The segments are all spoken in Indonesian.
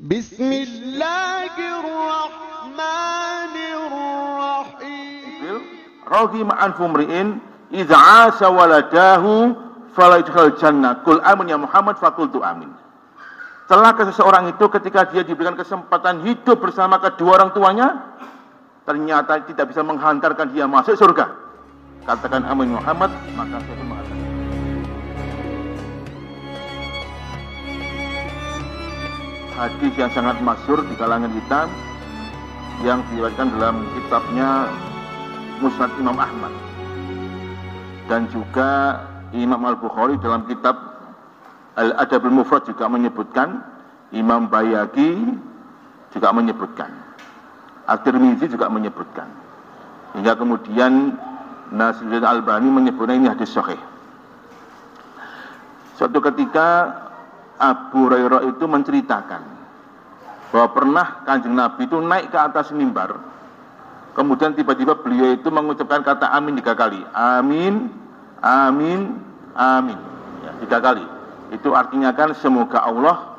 Bismillahirrahmanirrahim. Raghima anfu mri'in idza 'asha waladahu fala yadkhul jannah. Qul amin ya Muhammad faqultu amin. Celaka seseorang itu ketika dia diberikan kesempatan hidup bersama kedua orang tuanya, ternyata tidak bisa menghantarkan dia masuk surga. Katakan amin Muhammad, maka saya pun mengatakan. Hadis yang sangat masyhur di kalangan kita yang diriwayatkan dalam kitabnya Musnad Imam Ahmad dan juga Imam Al-Bukhari dalam kitab Al-Adabul Mufrad juga menyebutkan, Imam Bayhaqi juga menyebutkan, At-Tirmidzi juga menyebutkan, hingga kemudian Nasiruddin Albani menyebutnya ini hadis sahih. Suatu ketika Abu Hurairah itu menceritakan bahwa pernah Kanjeng Nabi itu naik ke atas mimbar, kemudian tiba-tiba beliau itu mengucapkan kata amin 3 kali. Amin, amin, amin. Ya, 3 kali. Itu artinya kan semoga Allah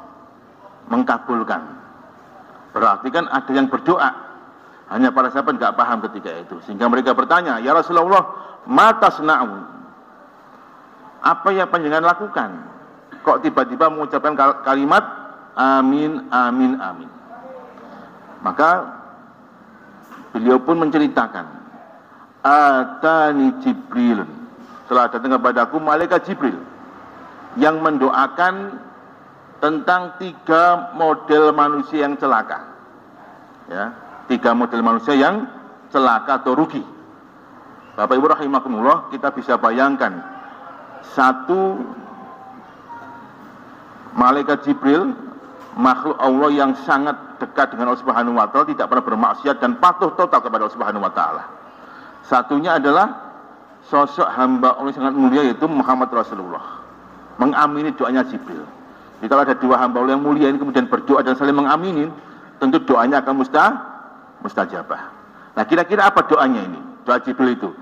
mengkabulkan. Berarti kan ada yang berdoa. Hanya para sahabat nggak paham ketika itu, sehingga mereka bertanya, ya Rasulullah, ma tasna'u? Apa yang panjenengan lakukan? Kok tiba-tiba mengucapkan kalimat amin, amin, amin? Maka beliau pun menceritakan, atani Jibril, telah datang kepadaku malaikat Jibril yang mendoakan tentang 3 model manusia yang celaka. Ya, 3 model manusia yang celaka atau rugi. Bapak Ibu rahimakumullah, kita bisa bayangkan satu malaikat Jibril, makhluk Allah yang sangat dekat dengan Allah Subhanahu wa taala, tidak pernah bermaksiat dan patuh total kepada Allah Subhanahu wa taala. Satunya adalah sosok hamba Allah sangat mulia, yaitu Muhammad Rasulullah, mengamini doanya Jibril. Jadi kalau ada 2 hamba Allah yang mulia ini kemudian berdoa dan saling mengaminin, tentu doanya akan mustajabah. Nah, kira-kira apa doanya ini? Doa Jibril itu.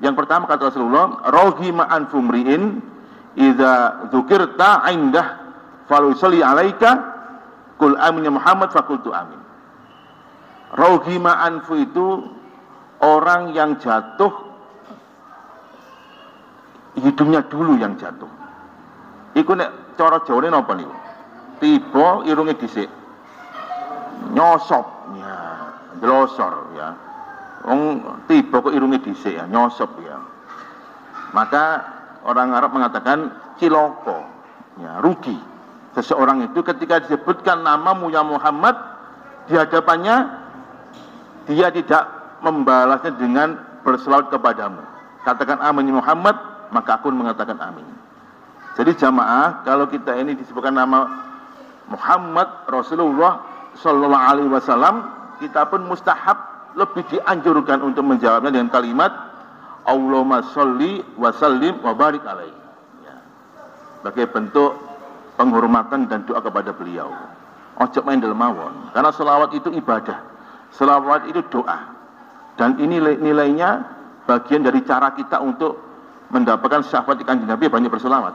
Yang pertama kata Rasulullah, raghima anfu mri'in idza dzukirta 'indah falusalli 'alaika qul amin ya Muhammad faqultu amin. Raghima anfu itu orang yang jatuh, hidungnya dulu yang jatuh. Iku nek cara Jawane napa niku? Tiba irunge dhisik. Nyosop ya, glosor ya. Wong tiba kok irunge dhisik ya, nyosop ya. Maka orang Arab mengatakan ciloko, ya, rugi. Seseorang itu ketika disebutkan namamu ya Muhammad di hadapannya, dia tidak membalasnya dengan berselawat kepadamu. Katakan amin ya Muhammad, maka aku mengatakan amin. Jadi jamaah, kalau kita ini disebutkan nama Muhammad Rasulullah Sallallahu Alaihi Wasallam, kita pun mustahab lebih dianjurkan untuk menjawabnya dengan kalimat Allahumma sholli wa sallim wa barik alaihi, ya, sebagai bentuk penghormatan dan doa kepada beliau. Ojo main dalam mawon, karena selawat itu ibadah, selawat itu doa, dan ini nilainya bagian dari cara kita untuk mendapatkan syafaat di Kanjeng Nabi, banyak berselawat.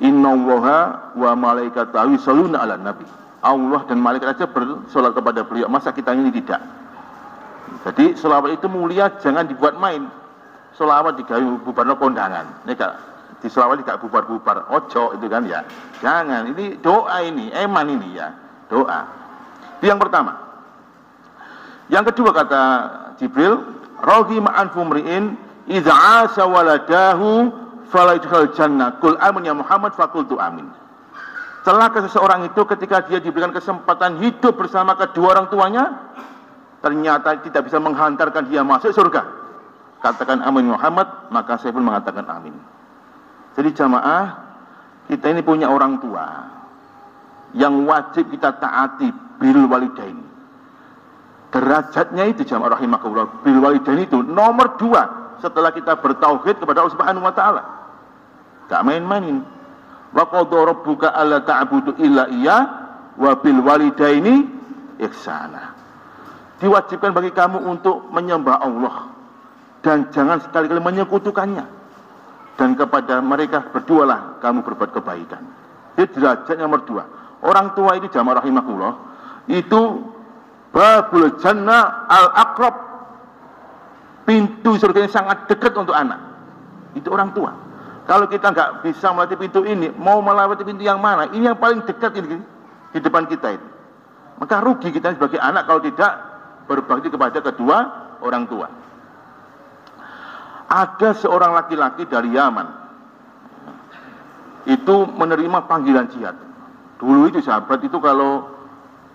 Innallaha wa malaikatahu yusholluna 'alan nabi. Allah dan malaikat saja bersolat kepada beliau, masa kita ini tidak? Jadi selawat itu mulia, jangan dibuat main. Selawat digawe bubarno kondangan. Nek di selawat tidak bubar-bubar, ojo itu kan ya. Jangan, ini doa ini, eman ini ya, doa. Itu yang pertama. Yang kedua kata Jibril, raghima anfu mri'in idza 'asha waladahu fala yadkhul jannah. Qul amin ya Muhammad faqultu amin. Celaka seseorang itu ketika dia diberikan kesempatan hidup bersama kedua orang tuanya, ternyata tidak bisa menghantarkan dia masuk surga. Katakan amin Muhammad, maka saya pun mengatakan amin. Jadi jamaah, kita ini punya orang tua yang wajib kita taati, bil walidain. Derajatnya itu jamaah rahimakumullah, bil walidain itu nomor 2 setelah kita bertauhid kepada Allah Subhanahu wa taala. Gak main-mainin. Wa qadha rabbuka alla ta'budu illa iya wa bil walidaini ihsana. Diwajibkan bagi kamu untuk menyembah Allah dan jangan sekali-kali menyekutukannya, dan kepada mereka berdualah kamu berbuat kebaikan. Itu derajat nomor 2. Orang tua itu jamaah rahimahullah, itu babul jannah al-aqrab, pintu surga yang sangat dekat untuk anak. Itu orang tua. Kalau kita nggak bisa melewati pintu ini, mau melewati pintu yang mana? Ini yang paling dekat ini di depan kita itu. Maka rugi kita sebagai anak kalau tidak berbakti kepada kedua orang tua. Ada seorang laki-laki dari Yaman, itu menerima panggilan jihad. Dulu itu sahabat itu kalau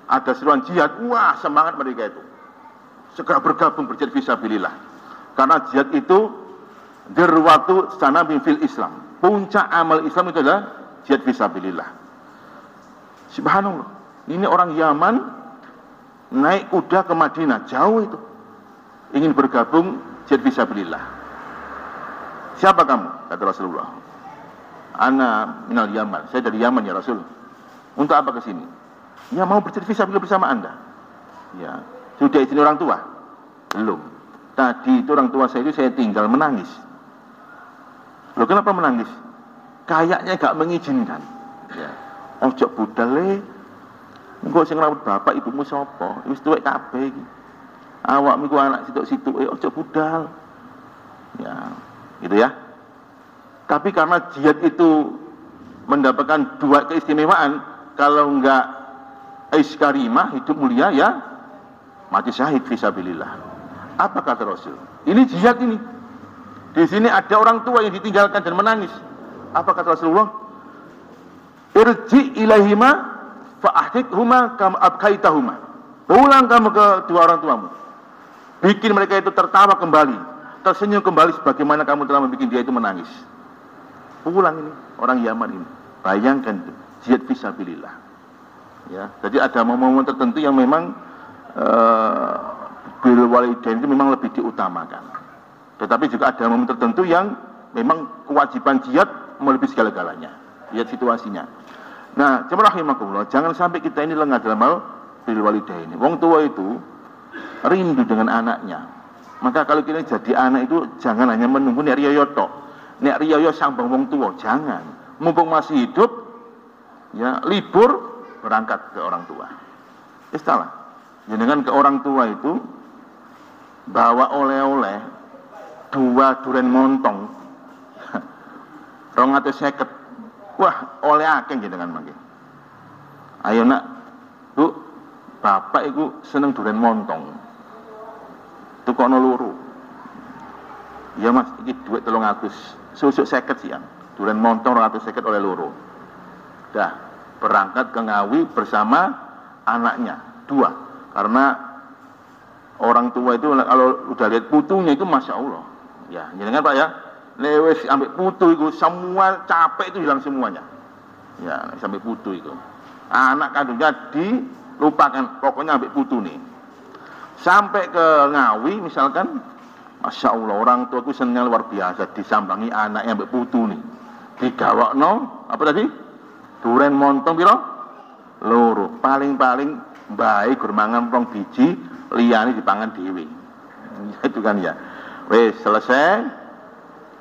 ada seruan jihad, wah semangat mereka itu. Segera bergabung berjihad fisabilillah. Karena jihad itu dirwatu sanam fil Islam. Puncak amal Islam itu adalah jihad fisabilillah. Subhanallah. Ini orang Yaman naik kuda ke Madinah, jauh itu. Ingin bergabung jihad fisabilillah. Siapa kamu? Kata Rasulullah. Ana minal Yaman. Saya dari Yaman ya Rasul. Untuk apa ke sini? Ya mau berjihad fisabilillah bersama Anda. Ya, sudah izin orang tua? Belum. Tadi itu orang tua saya itu saya tinggal menangis. Loh kenapa menangis? Kayaknya gak mengizinkan. Ya. Ojo budale. Engko sing ngrawat bapak ibumu sapa? Wis tuwek kabeh iki. Awakmu iku anak situk-situk ojo budal. Ya, gitu ya. Tapi karena jihad itu mendapatkan dua keistimewaan, kalau enggak iskarimah, hidup mulia ya mati syahid fisabilillah. Apa kata Rasul? Ini jihad ini. Di sini ada orang tua yang ditinggalkan dan menangis. Apa kata Rasulullah? Irji ilaihima fa'ahdikhuma kam abkaitahuma. Pulang kamu ke dua orang tuamu. Bikin mereka itu tertawa kembali, tersenyum kembali sebagaimana kamu telah membuat dia itu menangis. Pulang ini orang Yaman ini. Bayangkan itu, jihad fisabilillah. Ya, jadi ada momen-momen tertentu yang memang birrul walidain itu memang lebih diutamakan. Tetapi juga ada momen tertentu yang memang kewajiban jihad melebihi segala-galanya. Lihat situasinya. Nah, jemaah rahimakumullah, jangan sampai kita ini lengah dalam hal birrul walidain. Wong tua itu rindu dengan anaknya. Maka kalau kita jadi anak itu jangan hanya menunggu nek riyo tok. Nek riyo sambang wong tua, jangan. Mumpung masih hidup, ya libur berangkat ke orang tua. Istilah. Dengan ke orang tua itu bawa oleh-oleh 2 duren montong 250. Wah, oleh akeh jenengan mangke. Ayo nak, Bu, bapak iku seneng duren montong. Tukono loro. Ya Mas, iki duit 300. Susuk 50 siang. Duren montong 250 oleh loro. Dah, berangkat ke Ngawi bersama anaknya 2. Karena orang tua itu kalau udah lihat putunya itu Masya Allah. Ya, jangan Pak ya. Lewes sampai putu itu semua capek itu hilang semuanya. Ya, sampai putu itu. Anak kandungnya dilupakan, pokoknya sampai putu nih. Sampai ke Ngawi misalkan, Masya Allah orang tua itu senang luar biasa disambangi anak yang sampai putu nih. Digawakno apa tadi? Duren montong piro? Loro. Paling-paling baik gur mangan 2 biji, liyane dipangan dhewe. Itu kan ya. Wis selesai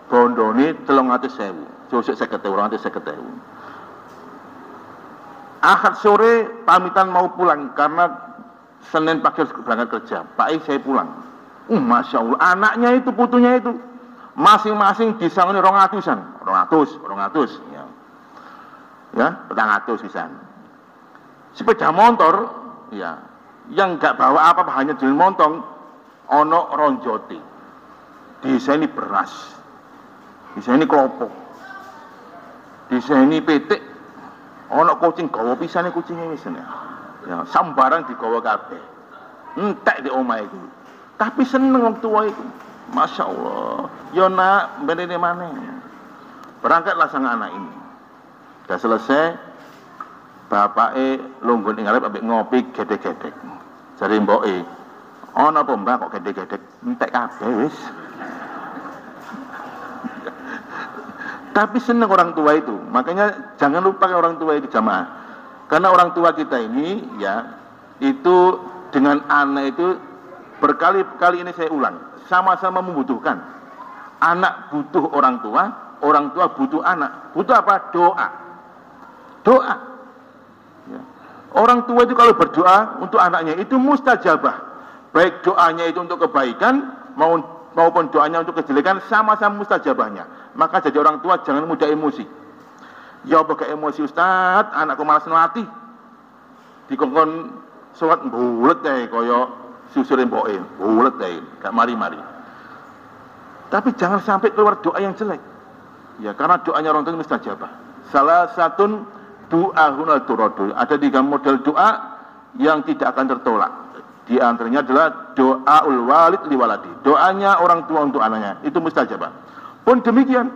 bondone 300.000. Sesuk 50.000, 250.000. Ahad sore pamitan mau pulang karena Senin pagi harus berangkat kerja. Pak saya pulang. Masya Allah, anaknya itu putunya itu masing-masing disangoni 200-an. 200 ya. Ya, 200 pisan. Sepeda motor ya, yang enggak bawa apa-apa hanya jalan montong ono ronjote. Disaini beras. Disaini kelopok. Disaini petik. Ono kucing gawa pisane kucingnya wis ya, sambarang digawa kabeh. Entek di omah itu. Tapi seneng wong tua itu. Masya Allah. Yo nak, benene maneh. Berangkatlah sang anak ini. Sudah selesai, bapake lungguh ning ngarep ambek ngopi gedhe-gedhe. Jare mboke, ana apa Mbak kok gedhe-gedhe? Entek kabeh wis. Tapi seneng orang tua itu. Makanya jangan lupa orang tua itu jamaah. Karena orang tua kita ini ya, itu dengan anak itu berkali-kali ini saya ulang, sama-sama membutuhkan. Anak butuh orang tua butuh anak. Butuh apa? Doa. Doa. Ya. Orang tua itu kalau berdoa untuk anaknya itu mustajabah. Baik doanya itu untuk kebaikan maupun doanya untuk kejelekan, sama-sama mustajabahnya. Maka jadi orang tua jangan mudah emosi. Ya apa ke emosi Ustaz, anakku malas ngelatih. Dikongkon sholat bulet deh koyo susurin poe, bulet deh, gak mari-mari. Tapi jangan sampai keluar doa yang jelek. Ya karena doanya orang tua mustajabah. Salah satu doa hunal turadu. Ada 3 model doa yang tidak akan tertolak. Di antaranya adalah doaul walid liwaladi. Doanya orang tua untuk anaknya itu mustajabah. Pun demikian,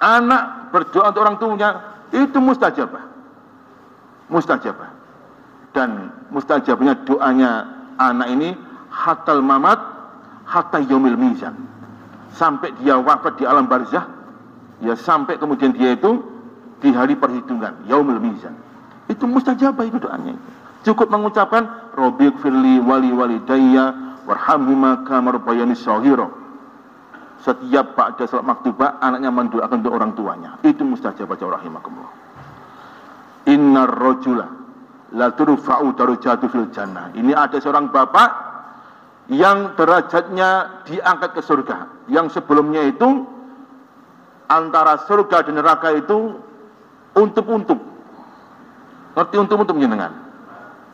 anak berdoa untuk orang tuanya itu mustajabah. Mustajabah. Dan mustajabahnya doanya anak ini hatal mamat hatta yaumil mizan. Sampai dia wafat di alam barzah, ya sampai kemudian dia itu di hari perhitungan, yaumil mizan. Itu mustajabah itu doanya itu. Cukup mengucapkan Rabbighfirli wali walidayya warhamhuma kama rabbayani shaghira. Setiap pada salat maktubah anaknya mendoakan untuk orang tuanya. Itu mustajabah rahimakumullah. Innar rajula la turfa'u darajatu fil jannah. Ini ada seorang bapak yang derajatnya diangkat ke surga. Yang sebelumnya itu antara surga dan neraka itu untup-untup. Ngerti untup-untup jenengan?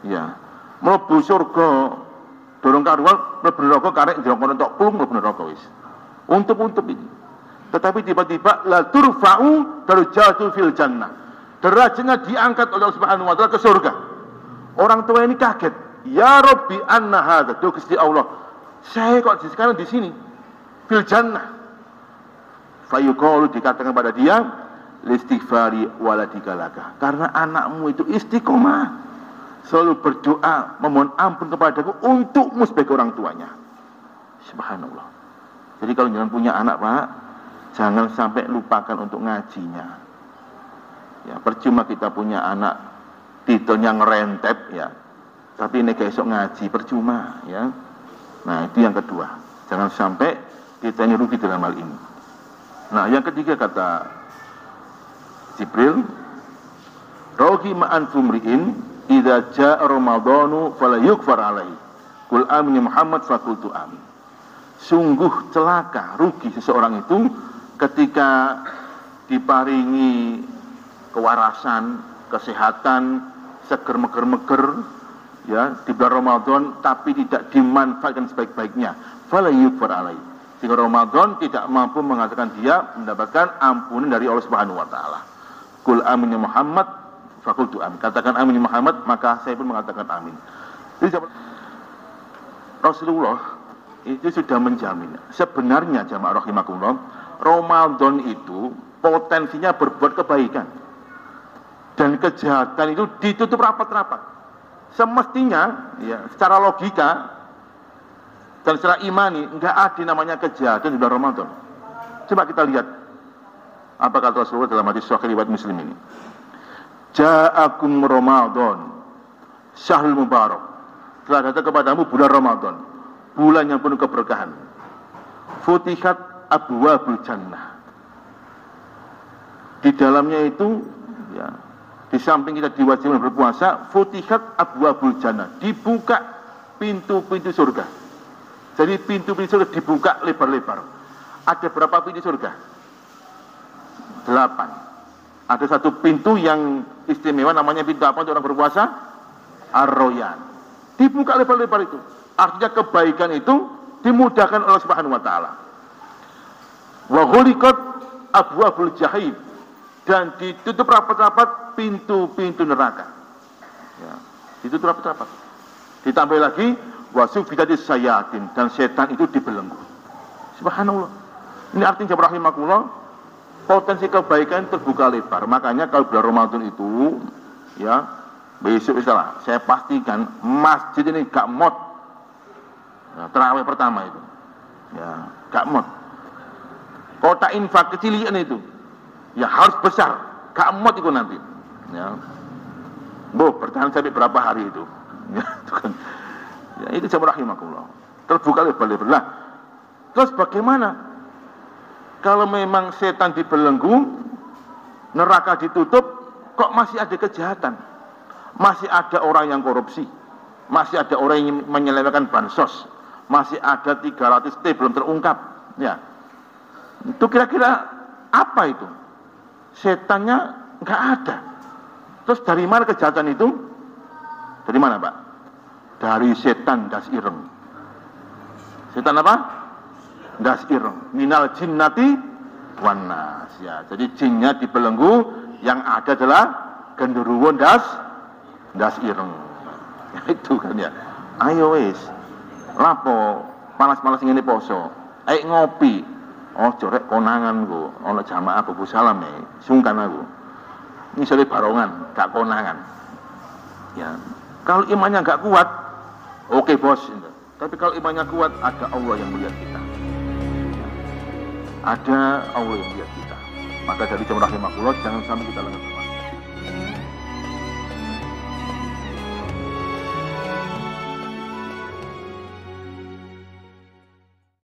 Ya, mlebu surga dorong karuan, mlebu neraka karek njero entuk plung mlebu neraka wis. Untup-untup ini. Tetapi tiba-tiba la turfa'u darajatu fil jannah. Derajatnya diangkat oleh Allah Subhanahu wa taala ke surga. Orang tua ini kaget. Ya Rabbi anna hadza, duh Gusti Allah. Saya kok sekarang di sini? Fil jannah. Fayuqalu dikatakan pada dia, listighfari waladika laka. Karena anakmu itu istiqomah. Selalu berdoa memohon ampun kepadaku untukmu sebagai orang tuanya. Subhanallah. Jadi kalau jangan punya anak Pak, jangan sampai lupakan untuk ngajinya. Ya, percuma kita punya anak titelnya ngerentep ya, tapi ini besok ngaji percuma ya. Nah itu yang kedua. Jangan sampai kita ini rugi dalam hal ini. Nah yang ketiga kata Jibril, rogi ma'an fumriin idza jaa ramadhanu fala yukfar alaihi qul amin ya Muhammad faqultu amin. Sungguh celaka, rugi seseorang itu ketika diparingi kewarasan, kesehatan, seger meger-meger ya di bulan Ramadan tapi tidak dimanfaatkan sebaik-baiknya. Fala yukfar alaihi. Sehingga Ramadan tidak mampu mengatakan dia mendapatkan ampunan dari Allah Subhanahu wa taala. Qul amin ya Muhammad fakultu amin. Katakan amin ya Muhammad, maka saya pun mengatakan amin. Jadi Rasulullah itu sudah menjamin. Sebenarnya jamaah rahimakumullah, Ramadan itu potensinya berbuat kebaikan. Dan kejahatan itu ditutup rapat-rapat. Semestinya ya secara logika dan secara imani enggak ada namanya kejahatan di bulan Ramadan. Coba kita lihat apa kata Rasulullah dalam hadis sahih riwayat Muslim ini. Ja'akum Ramadan syahrul mubarak. Telah datang kepadamu bulan Ramadan, bulan yang penuh keberkahan. Futihat abwabul jannah. Di dalamnya itu ya, di samping kita diwajibkan berpuasa, futihat abwabul jannah, dibuka pintu-pintu surga. Jadi pintu-pintu surga dibuka lebar-lebar. Ada berapa pintu surga? 8. Ada satu pintu yang istimewa, namanya pintu apa untuk orang berpuasa? Ar-Royan. Dibuka lebar-lebar itu. Artinya kebaikan itu dimudahkan oleh Subhanahu wa taala. Wa ghuliqat abwabul jahim, dan ditutup rapat-rapat pintu-pintu neraka. Ya, ditutup rapat-rapat. Ditambah lagi wasufidadis sayatin, dan setan itu dibelenggu. Subhanallah. Ini artinya rahimakumullah, potensi kebaikan terbuka lebar. Makanya kalau bulan Ramadan itu ya besok istilah saya pastikan masjid ini gak mod ya, terawih pertama itu ya gak mod. Kota infak kecilian itu ya harus besar, gak mod itu nanti ya. Bertahan sampai berapa hari itu ya, itu kan ya, itu jamaah rahimakumullah, terbuka lebar-lebar. Lah terus bagaimana kalau memang setan dibelenggu, neraka ditutup, kok masih ada kejahatan? Masih ada orang yang korupsi, masih ada orang yang menyelewengkan bansos, masih ada 300 T belum terungkap. Ya, itu kira-kira apa itu? Setannya nggak ada. Terus dari mana kejahatan itu? Dari mana, Pak? Dari setan das ireng. Setan apa? Das ireng. Minal jinnati wan nas. Ya, jadi jinnya dibelenggu, yang ada adalah genderuwo das ireng. Ya, itu kan ya. Ayo wis. Lapo panas-panas ngene poso. Ayo ngopi. Oh jorek konangan ku. Ono jamaah buku salam nih. Sungkan aku. Misalnya barongan, gak konangan. Ya. Kalau imannya gak kuat, oke bos. Tapi kalau imannya kuat, ada Allah yang melihat kita. Ya. Ada Allah yang melihat kita. Maka dari jam rahimahullah, jangan sampai kita lengah.